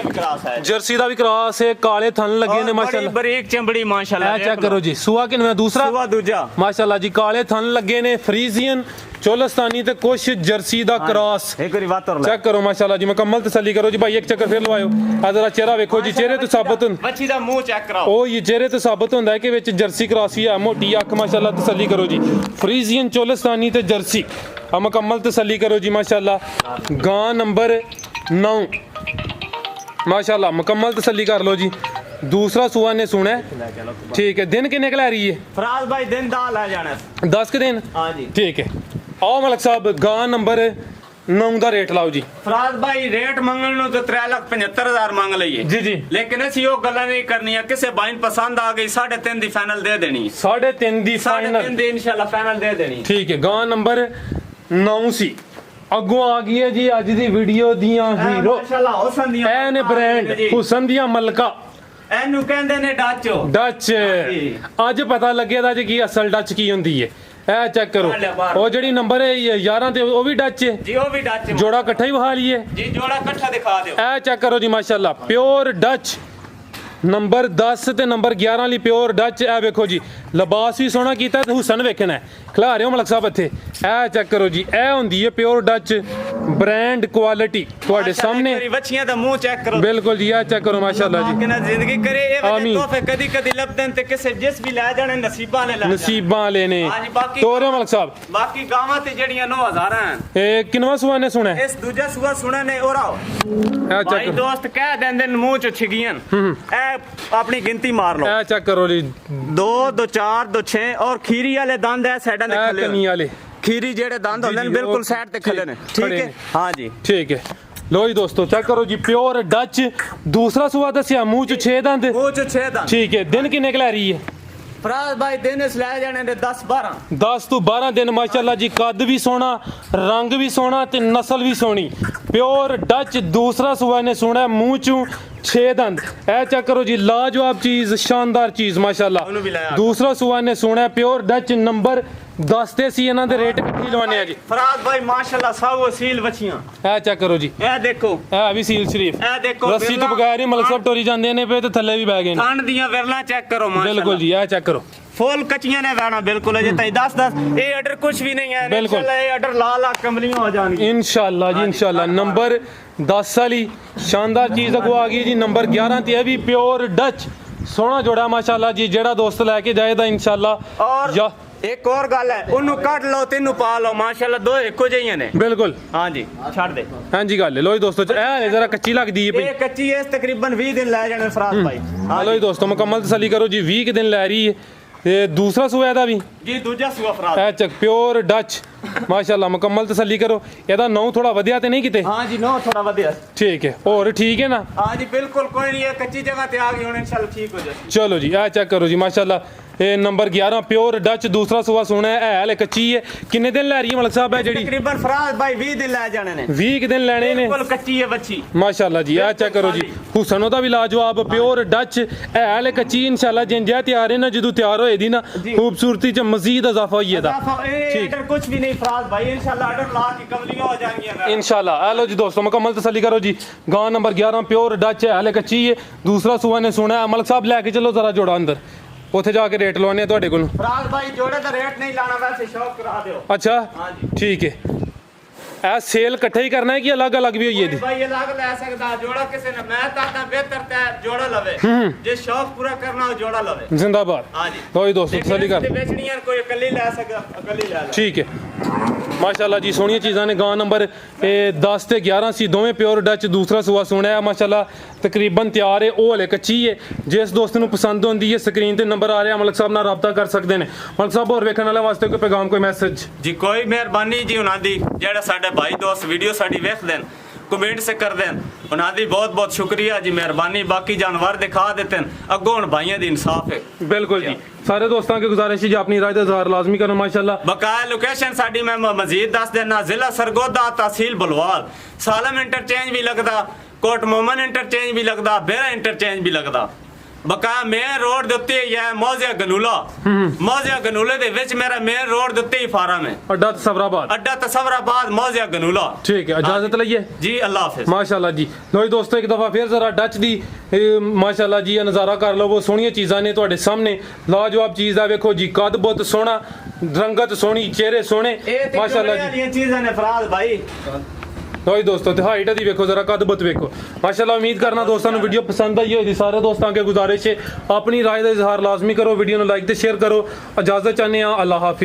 ਜਰਸੀ ਦਾ ਵੀ ਕ੍ਰਾਸ ਹੈ ਕਾਲੇ ਥਣ ਲੱਗੇ ਨੇ ਮਾਸ਼ਾਅੱਲਾ ਬਰੀਕ ਚੰਬੜੀ ਮਾਸ਼ਾਅੱਲਾ ਚੈੱਕ ਕਰੋ ਜੀ ਸੁਆ ਕਿਨਵਾ ਦੂਸਰਾ ਸੁਆ ਦੂਜਾ ਮਾਸ਼ਾਅੱਲਾ ਜੀ ਕਾਲੇ ਥਣ ਲੱਗੇ ਨੇ ਫਰੀਜ਼ੀਅਨ चोलस्तानी ते कुछ जर्सी दा क्रॉस एक बारी बात और चेक करो माशाल्लाह जी मुकम्मल तसल्ली करो जी भाई एक चक्कर फिर लवाओ आ जरा चेहरा देखो जी चेहरे तो साबित मच्छी दा मुंह चेक कराओ ओ ये चेहरे तो साबित होंदा है कि विच जर्सी क्रॉस ही है मोटी अख माशाल्लाह तसल्ली करो जी फ्रीजियन चोलस्तानी ते जर्सी आ मुकम्मल तसल्ली करो जी माशाल्लाह गां नंबर 9 माशाल्लाह मुकम्मल तसल्ली कर लो जी दूसरा सुआ ने सुना है ठीक है दिन किन्ने क लै रही है फराज भाई दिन दा लै जाना 10 के दिन हां जी ठीक है आओ मलक साहब गां नंबर 9 ਦਾ ਰੇਟ ਲਾਓ ਜੀ ਫਰਾਜ਼ ਭਾਈ ਰੇਟ ਮੰਗਣ ਨੂੰ ਤਾਂ 3,75,000 ਮੰਗ ਲਈਏ ਜੀ ਜੀ ਲੇਕਿਨ ਅਸੀਂ ਉਹ ਗੱਲਾਂ ਨਹੀਂ ਕਰਨੀਆਂ ਕਿਸੇ ਬਾਈਨ ਪਸੰਦ ਆ ਗਈ 3.5 ਦੀ ਫਾਈਨਲ ਦੇ ਦੇਣੀ 3.5 ਦੀ ਫਾਈਨਲ 3.5 ਦੀ ਇਨਸ਼ਾਅੱਲਾ ਫਾਈਨਲ ਦੇ ਦੇਣੀ ਠੀਕ ਹੈ ਗਾਂ ਨੰਬਰ 9 ਸੀ ਅੱਗੋਂ ਆ ਗਈ ਹੈ ਜੀ ਅੱਜ ਦੀ ਵੀਡੀਓ ਦੀਆਂ ਹੀਰੋ ਮਾਸ਼ਾਅੱਲਾ ਹੁਸਨ ਦੀਆਂ ਐ ਨੇ ਬ੍ਰਾਂਡ ਹੁਸਨ ਦੀਆਂ ਮਲਕਾ ਇਹਨੂੰ ਕਹਿੰਦੇ ਨੇ ਡੱਚ ਅੱਜ ਪਤਾ ਲੱਗੇਦਾ ਜੀ ਕੀ ਅਸਲ ਡੱਚ ਕੀ ਹੁੰਦੀ ਹੈ ਇਹ ਚੈੱਕ ਕਰੋ ਉਹ ਜਿਹੜੀ ਨੰਬਰ ਹੈ 11 ਤੇ ਉਹ ਵੀ ਡੱਚ ਹੈ ਜੀ ਉਹ ਵੀ ਡੱਚ ਜੋੜਾ ਇਕੱਠਾ ਹੀ ਵਹਾ ਲਈਏ ਜੀ ਜੋੜਾ ਇਕੱਠਾ ਦਿਖਾ ਦਿਓ ਇਹ ਚੈੱਕ ਕਰੋ ਜੀ ਮਾਸ਼ਾਅੱਲਾ ਪਿਓਰ ਡੱਚ ਨੰਬਰ 10 ਤੇ ਨੰਬਰ 11 ਲਈ ਪਿਓਰ ਡੱਚ ਇਹ ਵੇਖੋ ਜੀ ਲਿਬਾਸ ਵੀ ਸੋਹਣਾ ਕੀਤਾ ਤੇ ਹੁਸਨ ਵੇਖਣਾ ਖਿਲਾ ਰਹੇ ਹੋ ਮਲਕ ਸਾਹਿਬ ਇੱਥੇ ਇਹ ਚੈੱਕ ਕਰੋ ਜੀ ਇਹ ਹੁੰਦੀ ਹੈ ਪਿਓਰ ਡੱਚ ਬ੍ਰਾਂਡ ਕੁਆਲਿਟੀ ਤੁਹਾਡੇ ਸਾਹਮਣੇ ਬੱਚੀਆਂ ਦਾ ਮੂੰਹ ਚੈੱਕ ਕਰੋ ਬਿਲਕੁਲ ਜੀ ਇਹ ਚੈੱਕ ਕਰੋ ਮਾਸ਼ਾਅੱਲਾ ਜੀ ਕਿੰਨਾ ਜ਼ਿੰਦਗੀ ਕਰੇ ਇਹ ਵਜੇ ਤੋਹਫੇ ਕਦੀ ਕਦੀ ਲੱਭਦੇ ਤੇ ਕਿਸੇ ਜਿਸ ਵੀ ਲੈ ਜਾਣੇ ਨਸੀਬਾਂ ਨੇ ਲੈ ਨਸੀਬਾਂ ਲੈਨੇ ਤੋਰੇ ਮਲਕ ਸਾਹਿਬ ਬਾਕੀ ਗਾਵਾਂ ਤੇ ਜਿਹੜੀਆਂ 9000 ਹਨ ਇਹ ਕਿੰਨਵਾ ਸੁਆ ਨੇ ਸੁਣਾ ਇਸ ਦੂਜਾ ਸੁਆ ਸੁਣਾ ਨੇ ਔਰ ਆਓ ਇਹ ਭਾਈ ਦੋਸਤ ਕਹਿ ਦਿੰਦੇ ਨੇ ਮੂੰਹ ਚ ਛਿਗੀਆਂ ਇਹ ਆਪਣੀ ਗਿਣਤੀ ਮਾਰ ਲਓ ਇਹ ਚੈੱਕ ਕਰੋ ਜੀ 2 2 4 2 6 ਔਰ ਖੀਰੀ ਵਾਲੇ ਦੰਦ ਐ ਸਾਈਡਾਂ ਦੇ ਖੱਲੇ ਕਨੀ ਵਾਲੇ ਖੀਰੀ ਜਿਹੜੇ ਦੰਦ ਹੁੰਦੇ ਨੇ ਬਿਲਕੁਲ ਸਾਈਡ ਤੇ ਖੱਲੇ ਨੇ ਠੀਕ ਹੈ ਹਾਂ ਜੀ ਠੀਕ ਹੈ ਲੋ ਜੀ ਦੋਸਤੋ ਚੈੱਕ ਕਰੋ ਜੀ ਪਿਓਰ ਡੱਚ ਦੂਸਰਾ ਸੁਆ ਦੱਸਿਆ ਮੂੰਹ ਚ 6 ਦੰਦ ਮੂੰਹ ਚ 6 ਦੰਦ ਠੀਕ ਹੈ ਦਿਨ ਕਿੰਨੇ ਕ ਲੈ ਰਹੀ ਹੈ ਫਰਾਜ਼ ਭਾਈ ਦਿਨ ਇਸ ਲੈ ਜਾਣੇ ਨੇ 10 12 10 ਤੋਂ 12 ਦਿਨ ਮਾਸ਼ਾਅੱਲਾ ਜੀ ਕੱਦ ਵੀ ਸੋਹਣਾ ਰੰਗ ਵੀ ਸੋਹਣਾ ਤੇ ਨਸਲ ਵੀ ਸੋਹਣੀ ਪਿਓਰ ਡੱਚ ਦੂਸਰਾ ਸੁਆ ਨੇ ਸੋਹਣਾ ਮੂੰਹ ਚੋਂ 6 ਦੰਦ ਇਹ ਚੈੱਕ ਕਰੋ ਜੀ ਲਾਜਵਾਬ ਚੀਜ਼ ਸ਼ਾਨਦਾਰ ਚੀਜ਼ ਮਾਸ਼ਾਅੱਲਾ ਦੂਸਰਾ ਸੁਆ ਨੇ ਸੋਹਣਾ ਪਿਓਰ ਡੱਚ ਨੰਬਰ 10 ਤੇ ਸੀ ਇਹਨਾਂ ਦੇ ਰੇਟ ਕਿੱਥੇ ਲਵਾਨੇ ਆ ਜੀ ਫਰਾਜ਼ ਭਾਈ ਮਾਸ਼ਾਅੱਲਾ ਸਾਊ ਅਸੀਲ ਬੱਚੀਆਂ ਇਹ ਚੈੱਕ ਕਰੋ ਜੀ ਇਹ ਦੇਖੋ ਇਹ ਵੀ ਸੀਲ ਸ਼ਰੀਫ ਇਹ ਦੇਖੋ ਰੱਸੀ ਤੋਂ ਬਗੈਰ ਹੀ ਮਲਕ ਸਾਹਿਬ ਟੋਰੀ ਜਾਂਦੇ ਨੇ ਪਏ ਤੇ ਥੱਲੇ ਵੀ ਬਹਿ ਗਏ ਨੇ ਥਣ ਦੀਆਂ ਵਿਰਲਾਂ ਚੈੱਕ ਕਰੋ ਮਾਸ਼ਾਅੱਲਾ ਬਿਲਕੁਲ ਜੀ ਇਹ ਚੈੱਕ ਕਰੋ ਫੁੱਲ ਕੱਚੀਆਂ ਨੇ ਵੈਣਾ ਬਿਲਕੁਲ ਅਜੇ ਤਾਈ 10 ਇਹ ਆਰਡਰ ਕੁਝ ਵੀ ਨਹੀਂ ਹੈ ਇਨਸ਼ਾਅੱਲਾ ਇਹ ਆਰਡਰ ਲਾ ਕਮਲੀਆਂ ਹੋ ਜਾਣਗੀਆਂ ਇਨਸ਼ਾਅੱਲਾ ਜੀ ਇਨਸ਼ਾਅੱਲਾ ਨੰਬਰ 10 ਵਾਲੀ ਸ਼ਾਨਦਾਰ ਚੀਜ਼ ਅਗੋ ਆ ਗਈ ਜੀ ਨੰਬਰ 11 ਤੇ ਇਹ ਵੀ ਪਿਓਰ ਡੱਚ ਸੋਹਣਾ ਜੋੜਾ ਮਾਸ਼ਾਅੱਲਾ ਜੀ ਜਿਹੜਾ ਦੋਸਤ ਲੈ ਕੇ ਜਾਏਦਾ ਇਨਸ਼ਾਅੱਲਾ ਔਰ ਇੱਕ ਹੋਰ ਗੱਲ ਹੈ ਉਹਨੂੰ ਕੱਢ ਲਓ ਤੈਨੂੰ ਪਾ ਲਓ ਮਾਸ਼ਾਅੱਲਾ ਦੋ ਇੱਕੋ ਜਿਹੀਆਂ ਨੇ ਬਿਲਕੁਲ ਹਾਂਜੀ ਛੱਡ ਦੇ ਹਾਂਜੀ ਗੱਲ ਲੋ ਜੀ ਦੋਸਤੋ ਇਹ ਜਰਾ ਕੱਚੀ ਲੱਗਦੀ ਹੈ ਇਹ ਕੱਚੀ ਇਸ ਤਕਰੀਬਨ 20 ਦਿਨ ਲੈ ਜਾਣੇ ਫਰਾਜ਼ ਭਾਈ ਲੋ ਜੀ ਦੋਸਤੋ ਮੁਕੰਮਲ ਤਸੱਲੀ ਕਰੋ ਜੀ 20 ਦਿਨ ਲੈ ਰਹੀ ਹੈ ਤੇ ਦੂਸਰਾ ਸੂਆ ਇਹਦਾ ਵੀ ਜੀ ਦੂਜਾ ਸੂਆ ਫਰਾਜ਼ ਇਹ ਚੱਕ ਪਿਓਰ ਡੱਚ ਮਾਸ਼ਾਅੱਲਾ ਮੁਕੰਮਲ ਤਸੱਲੀ ਕਰੋ ਇਹਦਾ ਨੌ ਥੋੜਾ ਵਧਿਆ ਤੇ ਨਹੀਂ ਕਿਤੇ ਹਾਂ ਜੀ ਨੌ ਥੋੜਾ ਵਧਿਆ ਠੀਕ ਹੈ ਹੋਰ ਠੀਕ ਹੈ ਨਾ ਹਾਂ ਜੀ ਬਿਲਕੁਲ ਕੋਈ ਨਹੀਂ ਇਹ ਕੱਚੀ ਜਗ੍ਹਾ ਤੇ ਆ ਗਈ ਹੁਣ ਇਨਸ਼ਾਅੱਲਾ ਠੀਕ ਹੋ ਜਾਏ ਚਲੋ ਜੀ ਇਹ ਚੈੱਕ ਕਰੋ ਜੀ ਮਾਸ਼ਾਅੱਲਾ ਇਹ ਨੰਬਰ 11 ਪਿਓਰ ਡੱਚ ਦੂਸਰਾ ਸੂਆ ਸੋਨਾ ਹੈ ਹਲੇ ਕੱਚੀ ਹੈ ਕਿੰਨੇ ਦਿਨ ਲੈ ਰਹੀ ਹੈ ਮਲਕ ਸਾਹਿਬ ਹੈ ਜਿਹੜੀ ਤਕਰੀਬਨ ਫਰਾਜ਼ ਭਾਈ 20 ਦਿਨ ਲੈ ਜਾਣੇ ਨੇ 20 ਕੁ ਦਿਨ ਲੈਣੇ ਨੇ ਬਿਲਕੁਲ ਕੱਚੀ ਹੈ ਬੱਚੀ ਮਾਸ਼ਾਅੱਲਾ ਜੀ ਆ ਚੈੱਕ ਕਰੋ ਜੀ ਹੁਸਨ ਉਹਦਾ ਵੀ ਲਾਜਵਾਬ ਪਿਓਰ ਡੱਚ ਹੈ ਹਲੇ ਕੱਚੀ ਇਨਸ਼ਾਅੱਲਾ ਜਿੰਜਾ ਤਿਆਰ ਹੈ ਨਾ ਜਦੋਂ ਤਿਆਰ ਹੋਏ ਦੀ ਨਾ ਖੂਬਸੂਰਤੀ ਚ ਮਜ਼ੀਦ ਇਜ਼ਾਫਾ ਹੋਈ ਇਹਦਾ ठीक कुछ भी नहीं फराज भाई इंशाल्लाह ऑर्डर ला की कमलियां हो जाएंगी इंशाल्लाह आ लो जी दोस्तों मुकम्मल तसल्ली करो जी गांव नंबर 11 प्योर डच है हले कच्ची है दूसरा सुआ ने सुना है मलक साहब लेके चलो जरा जोड़ा अंदर ਉੱਥੇ ਜਾ ਕੇ ਰੇਟ ਲਵਾਉਣੇ ਤੁਹਾਡੇ ਕੋਲ फराज भाई जोड़े का रेट नहीं लाना वैसे शौक करा दियो अच्छा हां जी ठीक है ਇਹ ਸੇਲ ਇਕੱਠੇ ਹੀ ਕਰਨਾ ਹੈ ਕਿ ਅਲੱਗ-ਅਲੱਗ ਵੀ ਹੋਈ ਹੈ ਦੀ भाई अलग ले सकदा जोड़ा किसी ने मैं ताता बेहतर ते जोड़ा लवे जे शौक पूरा करना हो जोड़ा लवे जिंदाबाद हां जी ਲਓ ਜੀ ਦੋਸਤੋ ਤਸੱਲੀ ਕਰ बेचनी है कोई इकल्ली ले सके इकल्ली ले ले ਠੀਕ ਹੈ ਮਾਸ਼ਾਅੱਲਾ ਜੀ ਸੋਹਣੀਆਂ ਚੀਜ਼ਾਂ ਨੇ ਗਾਂ ਨੰਬਰ 10 ਤੇ 11 ਸੀ ਦੋਵੇਂ ਪਿਓਰ ਡੱਚ ਦੂਸਰਾ ਸੂਆ ਸੋਹਣਾ ਹੈ ਮਾਸ਼ਾਅੱਲਾ ਤਕਰੀਬਨ ਤਿਆਰ ਹੈ ਉਹ ਹਲੇ ਕੱਚੀ ਹੈ ਜਿਸ ਦੋਸਤ ਨੂੰ ਪਸੰਦ ਹੁੰਦੀ ਹੈ ਸਕਰੀਨ ਤੇ ਨੰਬਰ ਆ ਰਿਹਾ ਮਲਕ ਸਾਹਿਬ ਨਾਲ ਰਾਬਤਾ ਕਰ ਸਕਦੇ ਨੇ ਮਲਕ ਸਾਹਿਬ ਹੋਰ ਵੇਖਣ ਵਾਲੇ ਵਾਸਤੇ ਕੋਈ ਪੈਗਾਮ ਕੋਈ ਮੈਸੇਜ ਜੀ ਕੋਈ ਮਿਹਰਬਾਨੀ ਜੀ ਉਹਨਾਂ ਦੀ ਜਿਹੜਾ ਸਾਡੇ ਭਾਈ ਦੋਸਤ ਵੀਡੀਓ ਸਾਡੀ ਵੇਖਦੇ ਨੇ कमेंट से कर दें उन्हें बहुत बहुत शुक्रिया जी मेहरबानी बाकी जानवर दिखा देते हैं अगों भाइयों की इंसाफ है बिल्कुल जी सारे दोस्तों की गुजारिश है जी अपनी राय का इजहार लाजमी करो माशाल्लाह बकाया लोकेशन साडी मैं मजीद दस देना जिला सरगोदा तहसील बुलवाल सालम इंटरचेंज भी लगता कोट मोमन इंटरचेंज भी लगता बेरा इंटरचेंज भी लगता बकाया मेन रोड ਦੇ ਉੱਤੇ ਹੀ ਹੈ ਮੌਜ਼ਿਆ ਗਨੂਲੇ ਦੇ ਵਿੱਚ ਮੇਰਾ ਮੇਨ ਰੋਡ ਦੇ ਉੱਤੇ ਹੀ ਫਾਰਮ ਹੈ ਅੱਡਾ ਤਸਵਰਾਬਾਦ ਮੌਜ਼ਿਆ ਗਨੂਲਾ ठीक है इजाजत लइए जी अल्लाह हाफिज माशाल्लाह जी लो जी दोस्तों एक दफा फिर जरा डच दी माशाल्लाह जी नज़ारा कर लो वो सोहणियां चीज़ां ने ਤੁਹਾਡੇ ਸਾਹਮਣੇ लाजवाब चीज़ है वेखो जी कद बहुत सोहना रंगत सोहनी चेहरे सोहने माशाल्लाह जी ये चीज़ां ने फराज भाई ਲਓ ਜੀ ਦੋਸਤੋ ਤੇ ਹਾਈਟ ਦੀ ਵੇਖੋ ਜ਼ਰਾ ਕੱਦ ਬੁੱਤ ਵੇਖੋ ਮਾਸ਼ਾਅੱਲਾ ਉਮੀਦ ਕਰਨਾ ਦੋਸਤਾਂ ਨੂੰ ਵੀਡੀਓ ਪਸੰਦ ਆਈ ਹੋਏਗੀ ਸਾਰੇ ਦੋਸਤਾਂ ਅੱਗੇ ਗੁਜ਼ਾਰਿਸ਼ ਹੈ ਆਪਣੀ ਰਾਏ ਦਾ ਇਜ਼ਹਾਰ ਲਾਜ਼ਮੀ ਕਰੋ ਵੀਡੀਓ ਨੂੰ ਲਾਈਕ ਤੇ ਸ਼ੇਅਰ ਕਰੋ ਇਜਾਜ਼ਤ ਚਾਹੁੰਦੇ ਆ ਅੱਲਾਹ ਹਾਫਿਜ਼